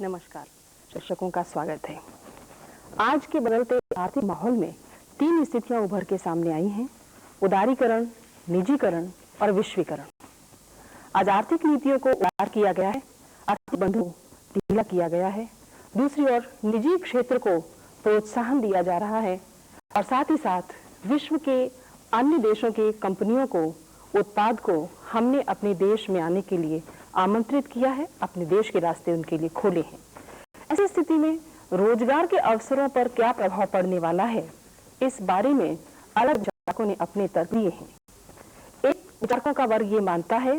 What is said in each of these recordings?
नमस्कार, दर्शकों का स्वागत है। आज के बदलते आर्थिक माहौल में 3 स्थितियां उभर के सामने आई हैं: उदारीकरण, निजीकरण और विश्वीकरण। आज आर्थिक नीतियों को उदार किया गया है, आर्थिक बंधुओं को ढीला किया गया है। दूसरी ओर निजी क्षेत्र को प्रोत्साहन दिया जा रहा है और साथ ही साथ विश्व के अन्य देशों की कंपनियों को, उत्पाद को हमने अपने देश में आने के लिए आमंत्रित किया है, अपने देश के रास्ते उनके लिए खोले हैं। ऐसी स्थिति में रोजगार के अवसरों पर क्या प्रभाव पड़ने वाला है, इस बारे में अलग विचारकों ने अपने तर्क दिए हैं। एक विचारकों का वर्ग ये मानता है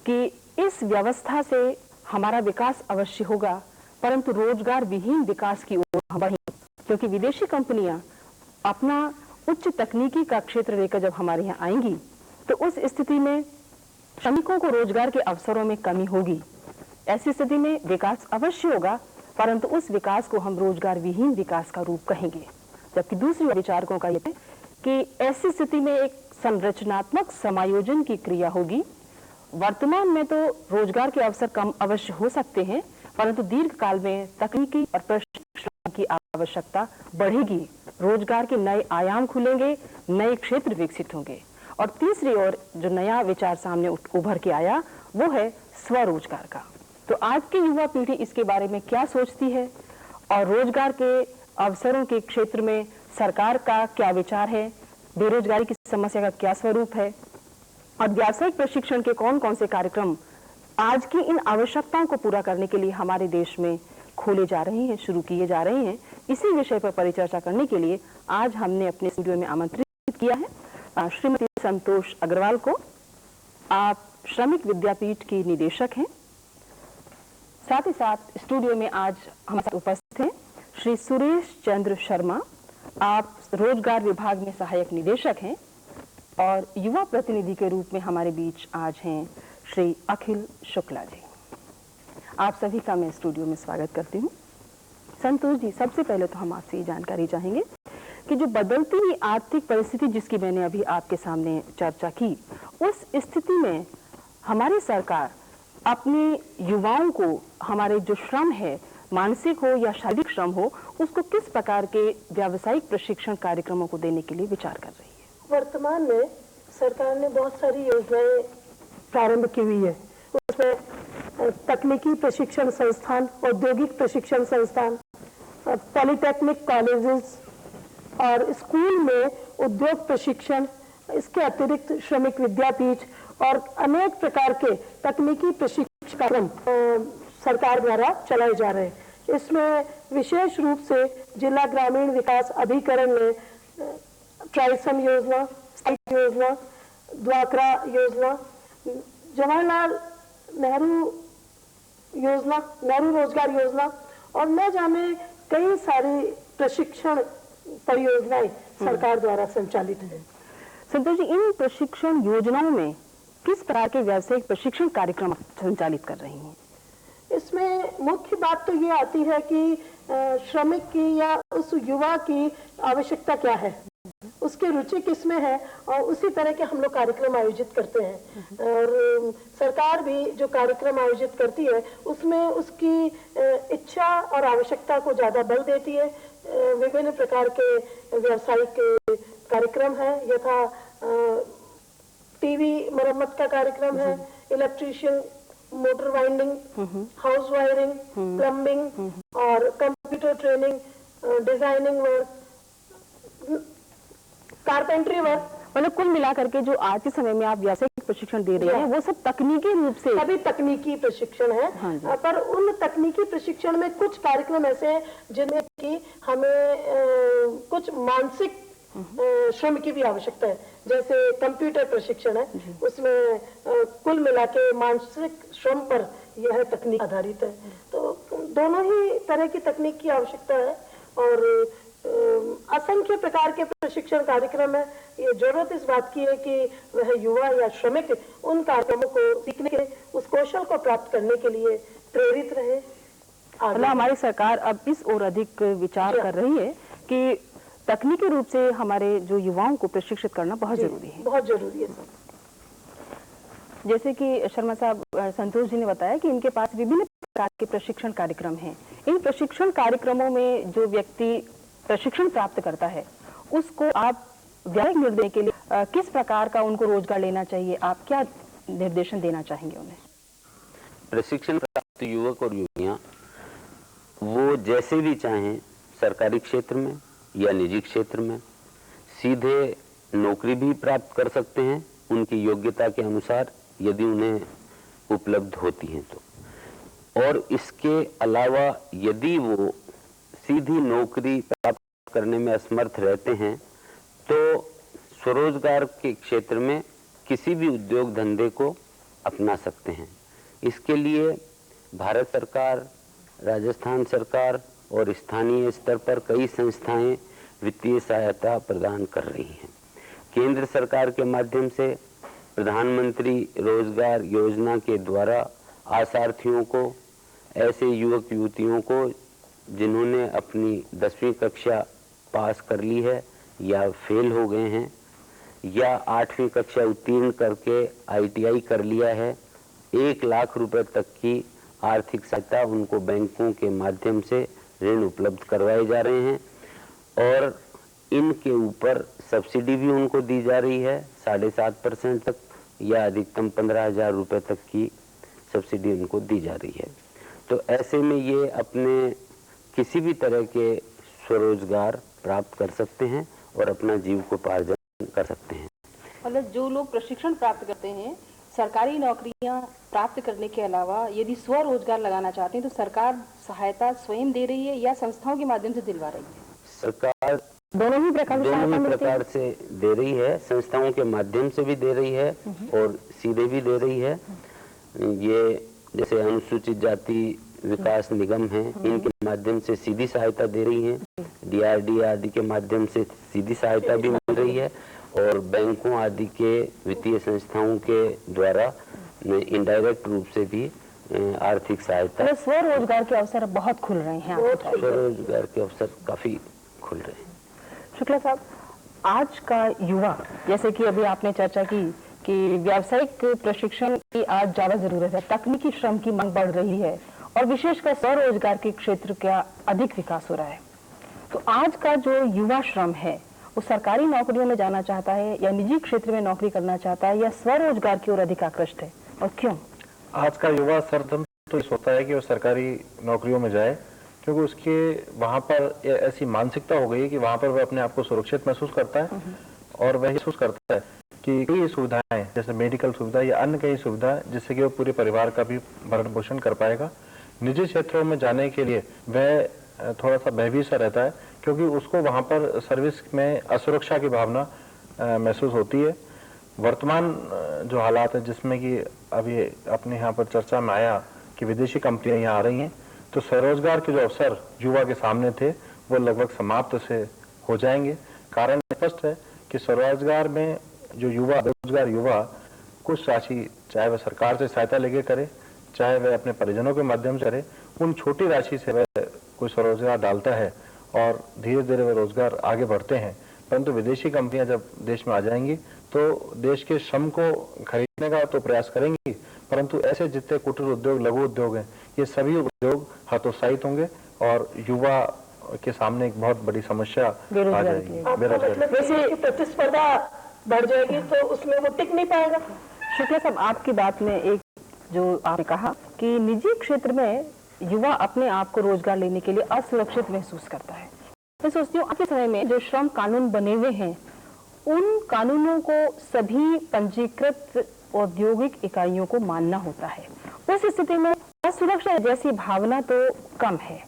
कि इस व्यवस्था से हमारा विकास अवश्य होगा, परंतु रोजगार विहीन विकास की ओर हम बढ़ेंगे, क्योंकि विदेशी कंपनियां अपना उच्च तकनीकी का क्षेत्र लेकर जब हमारे यहाँ आएंगी तो उस स्थिति में श्रमिकों को रोजगार के अवसरों में कमी होगी। ऐसी स्थिति में विकास अवश्य होगा, परंतु उस विकास को हम रोजगार विहीन विकास का रूप कहेंगे। जबकि दूसरी विचारकों का यह है कि ऐसी स्थिति में एक संरचनात्मक समायोजन की क्रिया होगी। वर्तमान में तो रोजगार के अवसर कम अवश्य हो सकते हैं, परंतु दीर्घ काल में तकनीकी और प्रशिक्षण की आवश्यकता बढ़ेगी, रोजगार के नए आयाम खुलेंगे, नए क्षेत्र विकसित होंगे। और तीसरी ओर जो नया विचार सामने उभर के आया वो है स्वरोजगार का। तो आज की युवा पीढ़ी इसके बारे में क्या सोचती है और रोजगार के अवसरों के क्षेत्र में सरकार का क्या विचार है, बेरोजगारी की समस्या का क्या स्वरूप है और व्यावसायिक प्रशिक्षण के कौन कौन से कार्यक्रम आज की इन आवश्यकताओं को पूरा करने के लिए हमारे देश में खोले जा रहे हैं, शुरू किए जा रहे हैं, इसी विषय पर परिचर्चा करने के लिए आज हमने अपने स्टूडियो में आमंत्रित किया है श्रीमती संतोष अग्रवाल को। आप श्रमिक विद्यापीठ की निदेशक हैं। साथ ही साथ स्टूडियो में आज हमारे साथ उपस्थित हैं श्री सुरेश चंद्र शर्मा, आप रोजगार विभाग में सहायक निदेशक हैं। और युवा प्रतिनिधि के रूप में हमारे बीच आज हैं श्री अखिल शुक्ला जी। आप सभी का मैं स्टूडियो में स्वागत करती हूँ। संतोष जी, सबसे पहले तो हम आपसे ये जानकारी चाहेंगे कि जो बदलती हुई आर्थिक परिस्थिति जिसकी मैंने अभी आपके सामने चर्चा की, उस स्थिति में हमारी सरकार अपने युवाओं को, हमारे जो श्रम है, मानसिक हो या शारीरिक श्रम हो, उसको किस प्रकार के व्यावसायिक प्रशिक्षण कार्यक्रमों को देने के लिए विचार कर रही है? वर्तमान में सरकार ने बहुत सारी योजनाएं प्रारंभ की हुई है। उसमें तकनीकी प्रशिक्षण संस्थान, औद्योगिक प्रशिक्षण संस्थान, पॉलिटेक्निक कॉलेजेस और स्कूल में उद्योग प्रशिक्षण, इसके अतिरिक्त श्रमिक विद्यापीठ और अनेक प्रकार के तकनीकी प्रशिक्षण कार्यक्रम सरकार द्वारा चलाए जा रहे हैं। इसमें विशेष रूप से जिला ग्रामीण विकास अभिकरण ने ट्राइसम योजना, स्टाइप योजना, द्वाकरा योजना, जवाहरलाल नेहरू योजना, नेहरू रोजगार योजना और न जाने कई सारी प्रशिक्षण परियोजनाएं सरकार द्वारा संचालित है। संतोष जी, इन प्रशिक्षण योजनाओं में किस प्रकार के व्यावसायिक प्रशिक्षण कार्यक्रम संचालित कर रही हैं? इसमें मुख्य बात तो ये आती है कि श्रमिक की या उस युवा की आवश्यकता क्या है, उसकी रुचि किसमें है, और उसी तरह के हम लोग कार्यक्रम आयोजित करते हैं। और सरकार भी जो कार्यक्रम आयोजित करती है उसमें उसकी इच्छा और आवश्यकता को ज्यादा बल देती है। विभिन्न प्रकार के व्यावसायिक कार्यक्रम है, यथा टीवी मरम्मत का कार्यक्रम है, electrician, motor winding, house wiring, plumbing और computer training, designing work, carpentry work. मतलब कुल मिलाकर के जो आज के समय में आप व्यावसायिक प्रशिक्षण दे रहे हैं वो सब तकनीकी रूप से सभी तकनीकी प्रशिक्षण है। हाँ, पर उन तकनीकी प्रशिक्षण में कुछ कार्यक्रम ऐसे हैं जिनमें कि हमें कुछ मानसिक श्रम की भी आवश्यकता है। जैसे कंप्यूटर प्रशिक्षण है, उसमें कुल मिला के मानसिक श्रम पर यह तकनीक आधारित है। तो दोनों ही तरह की तकनीक की आवश्यकता है और असंख्य प्रकार के प्रशिक्षण कार्यक्रम है। ये जरूरत इस बात की है कि वह युवा या श्रमिक उन कार्यक्रमों को सीखने के, उस कौशल को प्राप्त करने के लिए प्रेरित रहे। मतलब हमारी सरकार अब इस ओर अधिक विचार कर रही है कि तकनीकी रूप से हमारे जो युवाओं को प्रशिक्षित करना बहुत जरूरी है। बहुत जरूरी है सर। जैसे कि शर्मा साहब, संतोष जी ने बताया कि इनके पास विभिन्न प्रकार के प्रशिक्षण कार्यक्रम हैं। इन प्रशिक्षण कार्यक्रमों में जो व्यक्ति प्रशिक्षण प्राप्त करता है उसको आप व्यावसायिक निर्णय के लिए किस प्रकार का उनको रोजगार लेना चाहिए, आप क्या निर्देशन देना चाहेंगे उन्हें? प्रशिक्षण प्राप्त युवक और युवतियां वो जैसे भी चाहें सरकारी क्षेत्र में या निजी क्षेत्र में सीधे नौकरी भी प्राप्त कर सकते हैं, उनकी योग्यता के अनुसार यदि उन्हें उपलब्ध होती हैं तो। और इसके अलावा यदि वो सीधी नौकरी प्राप्त करने में असमर्थ रहते हैं तो स्वरोजगार के क्षेत्र में किसी भी उद्योग धंधे को अपना सकते हैं। इसके लिए भारत सरकार, राजस्थान सरकार और स्थानीय स्तर पर कई संस्थाएं वित्तीय सहायता प्रदान कर रही हैं। केंद्र सरकार के माध्यम से प्रधानमंत्री रोजगार योजना के द्वारा आशार्थियों को, ऐसे युवक युवतियों को जिन्होंने अपनी 10वीं कक्षा पास कर ली है या फेल हो गए हैं या 8वीं कक्षा उत्तीर्ण करके ITI कर लिया है, 1 लाख रुपए तक की आर्थिक सहायता उनको बैंकों के माध्यम से ऋण उपलब्ध करवाए जा रहे हैं और इनके ऊपर सब्सिडी भी उनको दी जा रही है 7.5% तक या अधिकतम 15,000 रुपए तक की सब्सिडी उनको दी जा रही है। तो ऐसे में ये अपने किसी भी तरह के स्वरोजगार प्राप्त कर सकते हैं और अपना जीविकोपार्जन कर सकते हैं। मतलब जो लोग प्रशिक्षण प्राप्त करते हैं, सरकारी नौकरियां प्राप्त करने के अलावा यदि स्वरोजगार लगाना चाहते हैं तो सरकार सहायता स्वयं दे रही है या संस्थाओं के माध्यम से दिलवा रही है? सरकार दोनों ही प्रकार से दे रही है, संस्थाओं के माध्यम से भी दे रही है और सीधे भी दे रही है। ये जैसे अनुसूचित जाति विकास निगम है, इनके माध्यम से सीधी सहायता दे रही है, DRDA आदि के माध्यम से सीधी सहायता भी मिल रही है और बैंकों आदि के वित्तीय संस्थाओं के द्वारा इनडायरेक्ट रूप से भी आर्थिक सहायता। तो स्वरोजगार के अवसर बहुत खुल रहे हैं, स्वरोजगार के अवसर काफी खुल रहे हैं। शुक्ला साहब, आज का युवा, जैसे कि अभी आपने चर्चा की कि व्यावसायिक प्रशिक्षण की आज ज्यादा जरूरत है, तकनीकी श्रम की मांग बढ़ रही है और विशेषकर स्वरोजगार के क्षेत्र का अधिक विकास हो रहा है, तो आज का जो युवा श्रम है वो सरकारी नौकरियों में जाना चाहता है या निजी क्षेत्र में नौकरी करना चाहता है या स्वरोजगार की ओर अधिक आकृष्ट है, और क्यों? आज का युवा सर्वप्रथम तो इस होता है कि वो सरकारी नौकरियों में जाए, क्योंकि उसके वहाँ पर ऐसी मानसिकता हो गई है कि वहाँ पर वह अपने आप को सुरक्षित महसूस करता है और वह महसूस करता है कि कई सुविधाएं जैसे मेडिकल सुविधा या अन्य कई सुविधा जिससे कि वो पूरे परिवार का भी भरण पोषण कर पाएगा। निजी क्षेत्रों में जाने के लिए वह थोड़ा सा भयभीत सा रहता है क्योंकि उसको वहाँ पर सर्विस में असुरक्षा की भावना महसूस होती है। वर्तमान जो हालात है जिसमें कि अभी अपने यहाँ पर चर्चा में आया कि विदेशी कंपनियां यहाँ आ रही हैं, तो स्वरोजगार के जो अवसर युवा के सामने थे वो लगभग समाप्त से हो जाएंगे। कारण स्पष्ट है कि स्वरोजगार में जो युवा, बेरोजगार युवा कुछ राशि चाहे वह सरकार से सहायता लेके करे, चाहे वह अपने परिजनों के माध्यम से करे, उन छोटी राशि से वह कोई स्वरोजगार डालता है और धीरे धीरे वह रोजगार आगे बढ़ते हैं। परंतु विदेशी कंपनियां जब देश में आ जाएंगी तो देश के श्रम को खरीदने का तो प्रयास करेंगी, परंतु ऐसे जितने कुटीर उद्योग, लघु उद्योग हैं, ये सभी उद्योग हतोत्साहित होंगे और युवा के सामने एक बहुत बड़ी समस्या आ जाएगी। बेरोजगारी, प्रतिस्पर्धा बढ़ जाएगी तो उसमें वो टिक नहीं पाएगा। शुक्ला साहब, आपकी बात में एक जो आपने कहा कि निजी क्षेत्र में युवा अपने आप को रोजगार लेने के लिए असुरक्षित महसूस करता है, मैं सोचती हूँ आज के समय में जो श्रम कानून बने हुए हैं उन कानूनों को सभी पंजीकृत औद्योगिक इकाइयों को मानना होता है। उस स्थिति में असुरक्षा जैसी भावना तो कम है,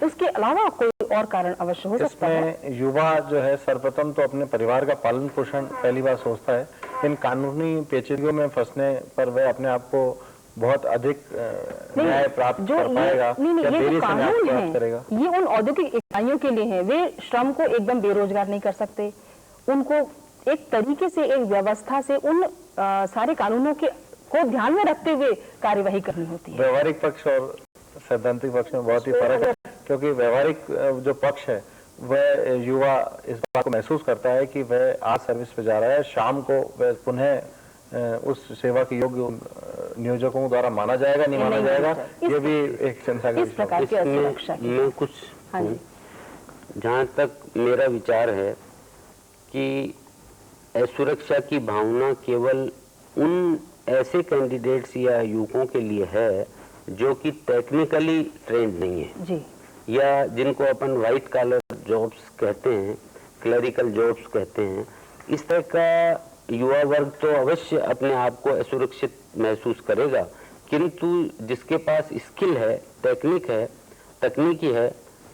उसके अलावा कोई और कारण अवश्य हो सकता है। युवा जो है सर्वप्रथम तो अपने परिवार का पालन पोषण पहली बार सोचता है। इन कानूनी पेचीदगियों में फंसने पर वह अपने आप को बहुत अधिक न्याय प्राप्त कर पाएगा या देरी से न्याय प्राप्त करेगा। ये उन औद्योगिक इकाइयों के लिए है, वे श्रम को एकदम बेरोजगार नहीं कर सकते, उनको एक तरीके से, एक व्यवस्था से उन सारे कानूनों के को ध्यान में रखते हुए कार्यवाही करनी होती है। व्यवहारिक पक्ष और सैद्धांतिक पक्ष में बहुत ही फर्क है, क्योंकि व्यवहारिक जो पक्ष है वह युवा इस बात को महसूस करता है कि वह आज सर्विस पे जा रहा है, शाम को वह पुनः उस सेवा के योग्य नियोजकों द्वारा माना जाएगा, नहीं माना जाएगा, ये भी एक चिंता का इस प्रकार की असुरक्षा की मैं कुछ हाँ जी। जहाँ तक मेरा विचार है कि असुरक्षा की भावना केवल उन ऐसे कैंडिडेट्स या युवकों के लिए है जो कि टेक्निकली ट्रेंड नहीं है जी या जिनको अपन वाइट कॉलर जॉब्स कहते हैं, क्लरिकल जॉब्स कहते हैं। इस तरह का युवा वर्ग तो अवश्य अपने आप को असुरक्षित महसूस करेगा, किंतु जिसके पास स्किल है, टेक्निक है, तकनीकी है,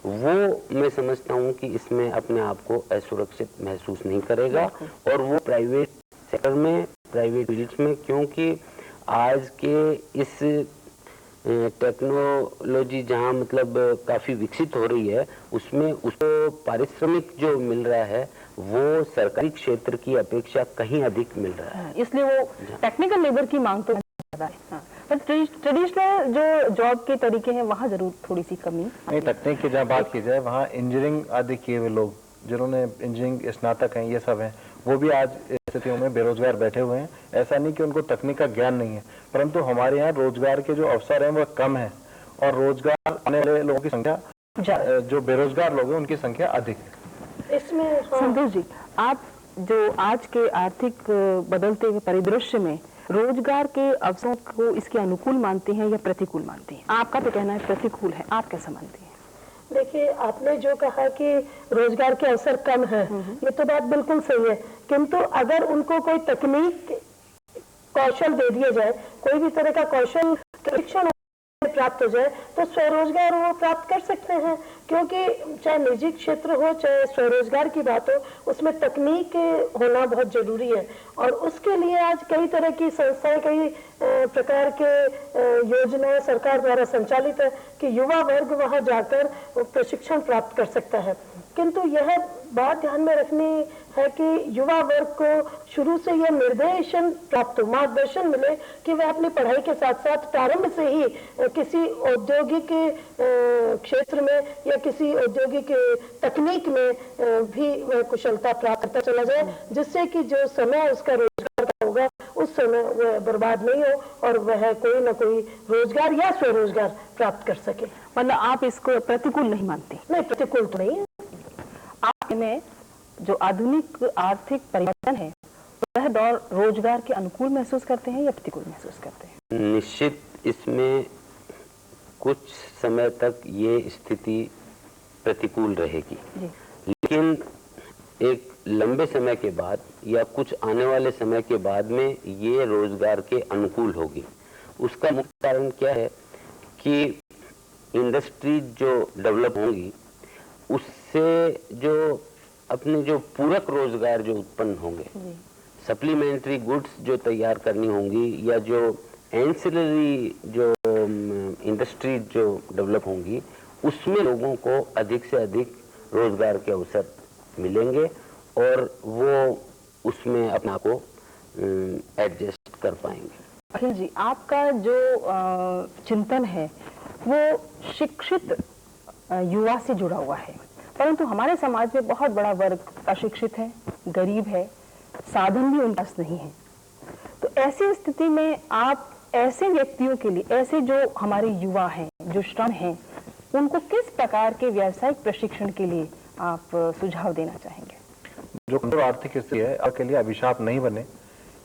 वो मैं समझता हूँ कि इसमें अपने आप को असुरक्षित महसूस नहीं करेगा और वो प्राइवेट सेक्टर में, प्राइवेट फील्ड्स में, क्योंकि आज के इस टेक्नोलॉजी जहाँ मतलब काफी विकसित हो रही है, उसमें उसको पारिश्रमिक जो मिल रहा है वो सरकारी क्षेत्र की अपेक्षा कहीं अधिक मिल रहा है। इसलिए वो टेक्निकल लेबर की मांग तो ज्यादा है। हाँ। पर ट्रेडिशनल जो जॉब के तरीके हैं वहाँ जरूर थोड़ी सी कमी। नहीं, तकनीक की जहाँ बात की जाए, वहाँ इंजीनियरिंग आदि किए हुए लोग जिन्होंने इंजीनियरिंग स्नातक हैं, ये सब हैं, वो भी आज स्थितियों में बेरोजगार बैठे हुए हैं। ऐसा नहीं कि उनको तकनीक का ज्ञान नहीं है, परंतु हमारे यहाँ रोजगार के जो अवसर हैं वो कम है और रोजगार आने वाले लोगों की संख्या, जो बेरोजगार लोग हैं उनकी संख्या अधिक है। इसमें संतोष जी, आप जो आज के आर्थिक बदलते हुए परिदृश्य में रोजगार के अवसरों को इसके अनुकूल मानते हैं या प्रतिकूल मानते हैं? आपका तो कहना है प्रतिकूल है, आप कैसा मानते हैं? देखिए, आपने जो कहा कि रोजगार के अवसर कम है, ये तो बात बिल्कुल सही है, किंतु अगर उनको कोई तकनीक कौशल दे दिया जाए, कोई भी तरह का कौशल प्रशिक्षण प्राप्त हो जाए, तो स्वरोजगार वो प्राप्त कर सकते हैं। क्योंकि चाहे निजी क्षेत्र हो चाहे स्वरोजगार की बात हो, उसमें तकनीक होना बहुत जरूरी है और उसके लिए आज कई तरह की संस्थाएं, कई प्रकार के योजनाएं सरकार द्वारा संचालित है कि युवा वर्ग वहां जाकर प्रशिक्षण प्राप्त कर सकता है। किंतु यह बात ध्यान में रखनी है कि युवा वर्ग को शुरू से यह निर्देशन प्राप्त हो, मार्गदर्शन मिले कि वह अपनी पढ़ाई के साथ साथ प्रारंभ से ही किसी औद्योगिक क्षेत्र में या किसी औद्योगिक तकनीक में भी वह कुशलता प्राप्त करता चला जाए, जिससे कि जो समय उसका रोजगार का होगा उस समय वह बर्बाद नहीं हो और वह कोई ना कोई रोजगार या स्वरोजगार प्राप्त कर सके। मतलब आप इसको प्रतिकूल नहीं मानते? नहीं, प्रतिकूल तो नहीं है। आप में जो आधुनिक आर्थिक परिवर्तन है वह दौर रोजगार के अनुकूल महसूस करते हैं या प्रतिकूल महसूस करते हैं? निश्चित इसमें कुछ समय तक ये स्थिति प्रतिकूल रहेगी, लेकिन एक लंबे समय के बाद या कुछ आने वाले समय के बाद में ये रोजगार के अनुकूल होगी। उसका मुख्य कारण क्या है कि इंडस्ट्री जो डेवलप होंगी उससे जो अपने जो पूरक रोजगार जो उत्पन्न होंगे, सप्लीमेंट्री गुड्स जो तैयार करनी होंगी या जो एंसिलरी जो इंडस्ट्री जो डेवलप होंगी, उसमें लोगों को अधिक से अधिक रोजगार के अवसर मिलेंगे और वो उसमें अपना को एडजस्ट कर पाएंगे। अखिल जी, आपका जो चिंतन है वो शिक्षित युवा से जुड़ा हुआ है, परंतु हमारे समाज में बहुत बड़ा वर्ग अशिक्षित है, गरीब है, साधन भी उनके पास नहीं है। तो ऐसी स्थिति में आप ऐसे व्यक्तियों के लिए, ऐसे जो हमारे युवा हैं, जो श्रम हैं, उनको किस प्रकार के व्यावसायिक प्रशिक्षण के लिए आप सुझाव देना चाहेंगे? जो कमजोर आर्थिक स्थिति है आपके लिए अभिशाप नहीं बने,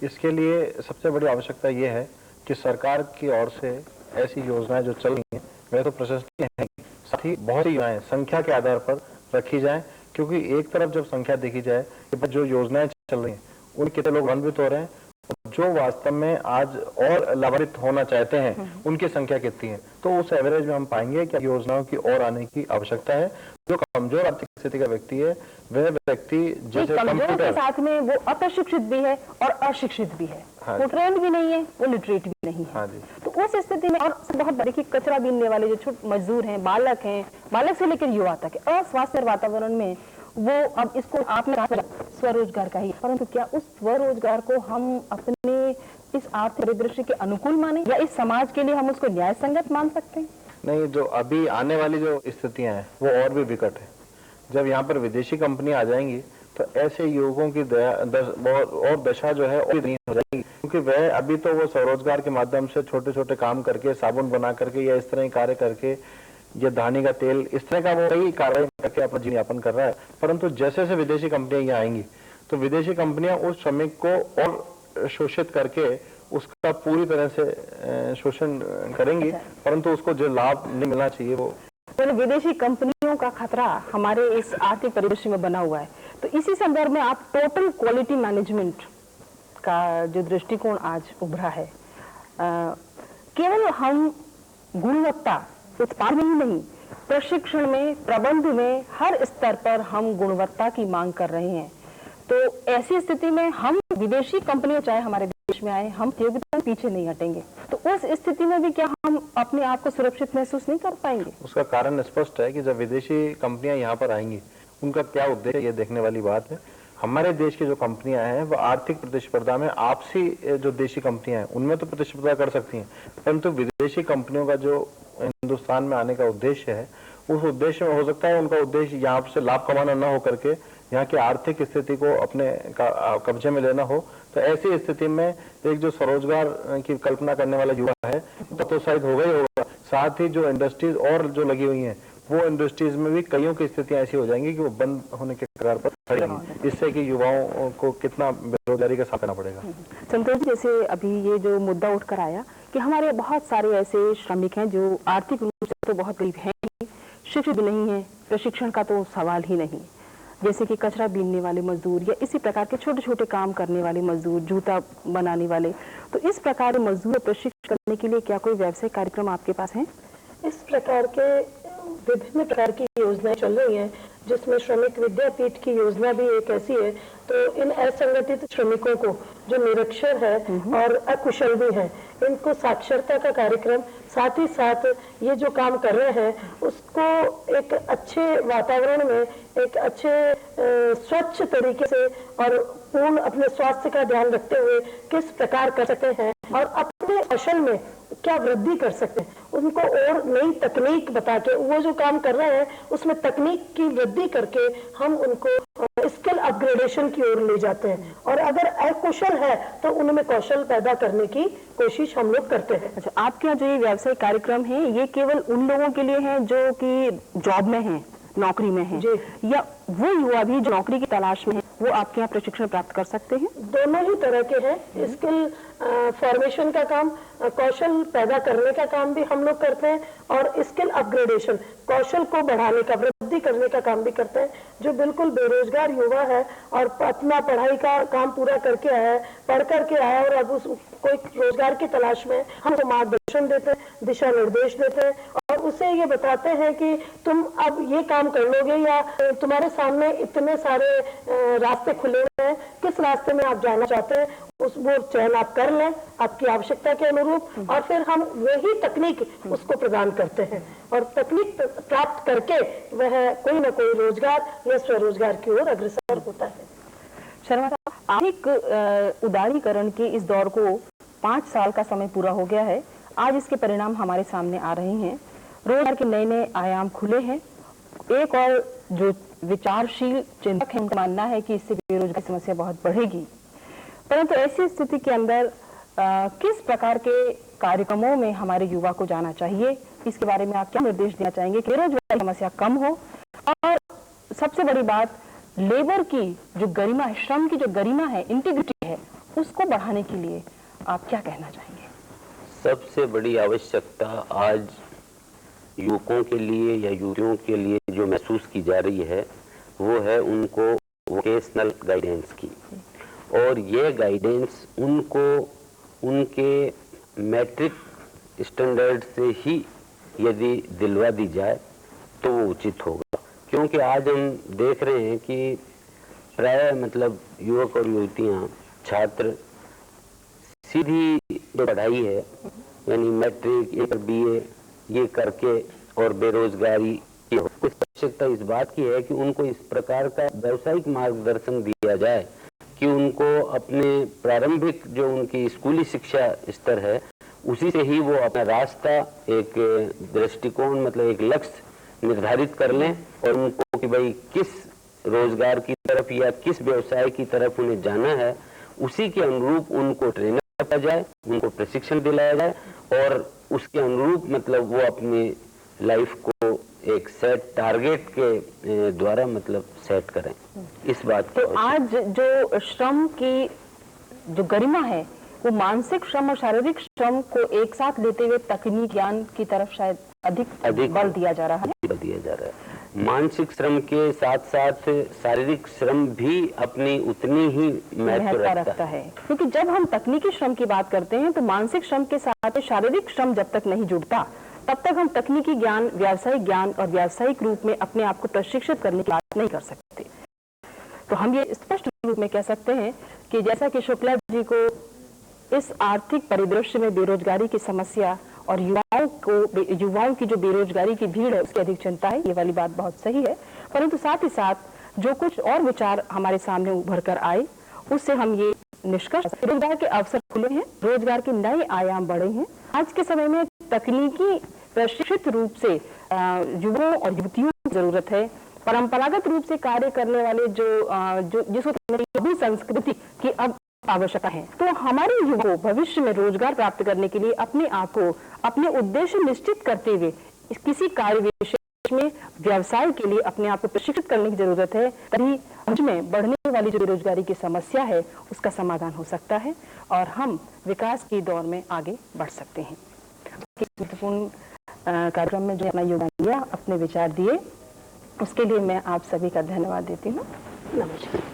इसके लिए सबसे बड़ी आवश्यकता ये है कि सरकार की ओर से ऐसी योजनाएं जो चल रही हैं वह तो प्रशंसनीय है, साथ ही बहुत सी योजनाएं संख्या के आधार पर रखी जाए, क्योंकि एक तरफ जब संख्या देखी जाए कि जो योजनाएं चल रही हैं उन कितने लोग लाभान्वित हो रहे हैं, जो वास्तव में आज और लाभान्वित होना चाहते हैं उनकी संख्या कितनी है, तो उस एवरेज में हम पाएंगे कि योजनाओं की और आने की आवश्यकता है। जो कमजोर आर्थिक स्थिति का व्यक्ति है वह व्यक्ति जैसे कमजोर के साथ में वो अप्रशिक्षित भी है और अशिक्षित भी है, वो ट्रेंड भी नहीं है, वो लिटरेट भी नहीं है। तो उस स्थिति में और बहुत बड़े की कचरा बीनने वाले जो छोटे मजदूर हैं, बालक से लेकर युवा तक अस्वास्थ्य वातावरण में वो, अब इसको आपने कहा स्वरोजगार का ही, परंतु क्या उस स्वरोजगार को हम अपने इस आर्थिक परिदृश्य के अनुकूल माने या इस समाज के लिए हम उसको न्याय संगत मान सकते हैं? नहीं, जो अभी आने वाली जो स्थितियां हैं वो और भी विकट है। जब यहाँ पर विदेशी कंपनियां आ जाएंगी तो ऐसे युवकों की और दशा जो है और नहीं हो जाएगी, क्योंकि वह अभी तो वो स्वरोजगार के माध्यम से छोटे छोटे काम करके, साबुन बना करके या इस तरह के कार्य करके, या धानी का तेल, इस तरह का वो कई कार्य करके अपना जीवन यापन कर रहा है। परंतु जैसे जैसे विदेशी कंपनियां यहाँ आएंगी तो विदेशी कंपनियां उस श्रमिक को और शोषित करके उसका पूरी तरह से शोषण करेंगी, परंतु उसको जो लाभ नहीं मिलना चाहिए वो विदेशी कंपनियों का खतरा हमारे इस आर्थिक परिदृश्य में बना हुआ है। तो इसी संदर्भ में आप टोटल क्वालिटी मैनेजमेंट का जो दृष्टिकोण आज उभरा है, केवल हम गुणवत्ता उत्पाद में ही नहीं, प्रशिक्षण में, प्रबंध में, हर स्तर पर हम गुणवत्ता की मांग कर रहे हैं। तो ऐसी स्थिति में हम विदेशी कंपनियों चाहे हमारे देश में आए, हम प्रतियोगिता पीछे नहीं हटेंगे। तो उस स्थिति में भी क्या हम अपने आप को सुरक्षित महसूस नहीं कर पाएंगे? उसका कारण स्पष्ट है कि जब विदेशी कंपनियां यहाँ पर आएंगी उनका क्या उद्देश्य, ये देखने वाली बात है। हमारे देश की जो कंपनियां हैं वो आर्थिक प्रतिस्पर्धा में आपसी जो देशी कंपनियां हैं उनमें तो प्रतिस्पर्धा कर सकती हैं, परंतु विदेशी कंपनियों का जो हिंदुस्तान में आने का उद्देश्य है, उस उद्देश्य में हो सकता है उनका उद्देश्य यहाँ से लाभ कमाना न हो करके यहाँ की आर्थिक स्थिति को अपने कब्जे में लेना हो। तो ऐसी स्थिति में एक जो स्वरोजगार की कल्पना करने वाला युवा है तो प्रोत्साहित होगा ही होगा। साथ ही जो इंडस्ट्रीज और जो लगी हुई हैं वो इंडस्ट्रीज में भी कईयों की स्थितियां ऐसी हो जाएंगी कि वो बंद होने के कगार पर खड़ी, इससे कि युवाओं को कितना बेरोजगारी का सामना पड़ेगा। संतोष जी, जैसे अभी ये जो मुद्दा उठकर आया कि हमारे बहुत सारे ऐसे श्रमिक हैं जो आर्थिक रूप से तो बहुत गरीब हैं, शिक्षित भी नहीं है, प्रशिक्षण का तो सवाल ही नहीं, जैसे कि कचरा बीनने वाले मजदूर या इसी प्रकार के छोटे छोटे काम करने वाले मजदूर, जूता बनाने वाले। तो इस प्रकार के मजदूर प्रशिक्षण करने के लिए क्या कोई व्यावसायिक कार्यक्रम आपके पास है? इस प्रकार के विभिन्न प्रकार की योजनाएं चल रही हैं, जिसमें श्रमिक विद्यापीठ की योजना भी एक ऐसी है। तो इन असंगठित श्रमिकों को जो निरक्षर है और अकुशल भी है, इनको साक्षरता का कार्यक्रम, साथ ही साथ ये जो काम कर रहे हैं उसको एक अच्छे वातावरण में, एक अच्छे स्वच्छ तरीके से और पूर्ण अपने स्वास्थ्य का ध्यान रखते हुए किस प्रकार कर सकते हैं और अपने कौशल में क्या वृद्धि कर सकते हैं, उनको और नई तकनीक बता के वो जो काम कर रहे हैं उसमें तकनीक की वृद्धि करके हम उनको स्किल अपग्रेडेशन की ओर ले जाते हैं। और अगर अकुशल है तो उनमें कौशल पैदा करने की कोशिश हम लोग करते हैं। अच्छा, आपके यहाँ जो ये व्यावसायिक कार्यक्रम है ये केवल उन लोगों के लिए है जो कि जॉब में हैं, नौकरी में हैं, या वो युवा भी जो नौकरी की तलाश में है वो आपके यहाँ प्रशिक्षण प्राप्त कर सकते हैं? दोनों ही तरह के हैं। स्किल फॉर्मेशन का काम, कौशल पैदा करने का काम भी हम लोग करते हैं और स्किल अपग्रेडेशन, कौशल को बढ़ाने का, वृद्धि करने का काम भी करते हैं। जो बिल्कुल बेरोजगार युवा है और अपना पढ़ाई का काम पूरा करके आया है, पढ़ करके आया और अब उस कोई रोजगार की तलाश में, हम उसको मार्गदर्शन देते हैं, दिशा निर्देश देते हैं और उसे ये बताते हैं कि तुम अब ये काम कर लोगे या तुम्हारे सामने इतने सारे रास्ते खुले हुए हैं, किस रास्ते में आप जाना चाहते हैं उस वो चयन आप कर लें आपकी आवश्यकता के अनुरूप, और फिर हम वही तकनीक उसको प्रदान करते हैं और तकनीक प्राप्त करके वह कोई ना कोई रोजगार या स्वरोजगार की ओर अग्रसर होता है। शर्मा साहब, आर्थिक उदारीकरण के इस दौर को 5 साल का समय पूरा हो गया है। आज इसके परिणाम हमारे सामने आ रहे हैं, रोजगार के नए नए आयाम खुले हैं। एक और जो विचारशील चिंतक है उनका मानना है कि इससे बेरोजगारी समस्या बहुत बढ़ेगी, परंतु ऐसी स्थिति के अंदर किस प्रकार के कार्यक्रमों में हमारे युवा को जाना चाहिए, इसके बारे में आप क्या निर्देश देना चाहेंगे कि बेरोजगारी समस्या कम हो? और सबसे बड़ी बात, लेबर की जो गरिमा है, श्रम की जो गरिमा है, इंटीग्रिटी है, उसको बढ़ाने के लिए आप क्या कहना चाहेंगे? सबसे बड़ी आवश्यकता आज युवकों के लिए या युवतियों के लिए जो महसूस की जा रही है वो है उनको वोकेशनल गाइडेंस की, और ये गाइडेंस उनको उनके मैट्रिक स्टैंडर्ड से ही यदि दिलवा दी जाए तो वो उचित होगा। क्योंकि आज हम देख रहे हैं कि प्राय मतलब युवक और युवतियां, छात्र सीधी जो पढ़ाई है यानी मैट्रिक या बीए ये करके और बेरोजगारी की कुछ आवश्यकता इस बात की है कि उनको इस प्रकार का व्यावसायिक मार्गदर्शन दिया जाए कि उनको अपने प्रारंभिक जो उनकी स्कूली शिक्षा स्तर है उसी से ही वो अपना रास्ता, एक दृष्टिकोण मतलब एक लक्ष्य निर्धारित कर लें और उनको कि भाई किस रोजगार की तरफ या किस व्यवसाय की तरफ उन्हें जाना है, उसी के अनुरूप उनको ट्रेनिंग दिया जाए, उनको प्रशिक्षण दिलाया जाए और उसके अनुरूप मतलब वो अपनी लाइफ को एक सेट टारगेट के द्वारा मतलब सेट करें। इस बात तो आज जो श्रम की जो गरिमा है वो मानसिक श्रम और शारीरिक श्रम को एक साथ लेते हुए तकनीक ज्ञान की तरफ शायद अधिक बल दिया जा रहा है। मानसिक श्रम के साथ साथ शारीरिक श्रम भी अपनी उतनी ही महत्व रखता है, क्योंकि जब हम तकनीकी श्रम की बात करते हैं तो मानसिक श्रम के साथ शारीरिक श्रम जब तक नहीं जुड़ता तब तक हम तकनीकी ज्ञान, व्यावसायिक ज्ञान और व्यावसायिक रूप में अपने आप को प्रशिक्षित करने की बात नहीं कर सकते। तो हम ये स्पष्ट रूप में कह सकते हैं कि जैसा कि शुक्ला जी को इस आर्थिक परिदृश्य में बेरोजगारी की समस्या और युवाओं की जो बेरोजगारी की भीड़ है उसकी अधिक चिंता है, ये वाली बात बहुत सही है, परंतु साथ ही साथ जो कुछ और विचार हमारे सामने उभर कर आए उससे हम ये निष्कर्ष, रोजगार के अवसर खुले हैं, रोजगार के नए आयाम बढ़े हैं। आज के समय में तकनीकी प्रशिक्षित रूप से युवाओं और युवतियों की जरूरत है। परंपरागत रूप से कार्य करने वाले जिसको संस्कृति की अब आवश्यकता है। तो हमारे युवाओं को भविष्य में रोजगार प्राप्त करने के लिए अपने आप को अपने उद्देश्य निश्चित करते हुए किसी कार्य विशेष में व्यवसाय के लिए अपने आप को प्रशिक्षित करने की जरूरत है, तभी भविष्य में बढ़ने वाली जो बेरोजगारी की समस्या है उसका समाधान हो सकता है और हम विकास की दौर में आगे बढ़ सकते हैं। महत्वपूर्ण कार्यक्रम में जो अपना योगदान दिया, अपने विचार दिए, उसके लिए मैं आप सभी का धन्यवाद देती हूँ। नमस्कार।